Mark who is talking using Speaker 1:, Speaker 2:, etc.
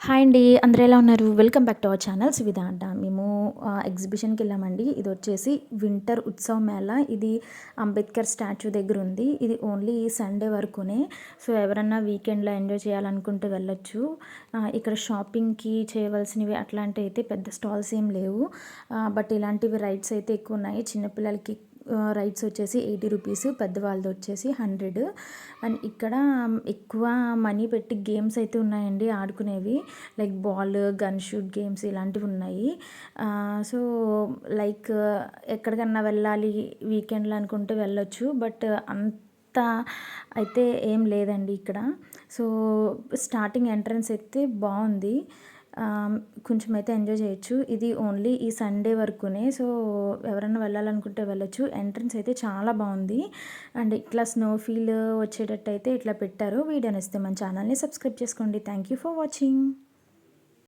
Speaker 1: Hi అండి. అందరూ ఎలా ఉన్నారు? Welcome back to our channel Suvidha అంట. మేము ఎగ్జిబిషన్‌కెళ్ళామండి. ఇదొచ్చేసి వింటర్ ఉత్సవ్ మేళా. ఇది అంబేద్కర్ స్టాచ్యూ దగ్గరుంది. ఇది ఓన్లీ సండే వరకునే. సో, ఎవరన్నా వీకెండ్‌లో ఎంజాయ్ చేయాలనుకుంటే వెళ్ళొచ్చు. ఇక్కడ షాపింగ్‌కి చేయవలసినవి అట్లాంటివయితే పెద్ద స్టాల్స్ ఏం లేవు. బట్ ఇలాంటివి రైడ్స్ అయితే ఎక్కువున్నాయి. చిన్న పిల్లలకి రైడ్స్ వచ్చేసి 80 రూపీస్, పెద్దవాళ్ళది వచ్చేసి 100. అండ్ ఇక్కడ ఎక్కువ మనీ పెట్టి గేమ్స్ అయితే ఉన్నాయండి ఆడుకునేవి. Like ball, gun shoot games ఇలాంటివి ఉన్నాయి. సో, లైక్ ఎక్కడికన్నా వెళ్ళాలి వీకెండ్‌లో అనుకుంటే వెళ్ళొచ్చు. బట్ అంత అయితే ఏం లేదండి ఇక్కడ. సో, స్టార్టింగ్ ఎంట్రన్స్ అయితే బావుంది. కొంచెం అయితే ఎంజాయ్ చేయొచ్చు. ఇది ఓన్లీ ఈ సండే వరకునే. సో, ఎవరన్నా వెళ్ళాలనుకుంటే వెళ్ళొచ్చు. ఎంట్రన్స్ అయితే చాలా బావుంది. అండ్ ఇట్లా స్నో ఫీల్ వచ్చేటట్టయితే ఇట్లా పెట్టారు. వీడియో నచ్చితే మన ఛానల్‌ని సబ్స్క్రైబ్ చేసుకోండి. Thank you for watching.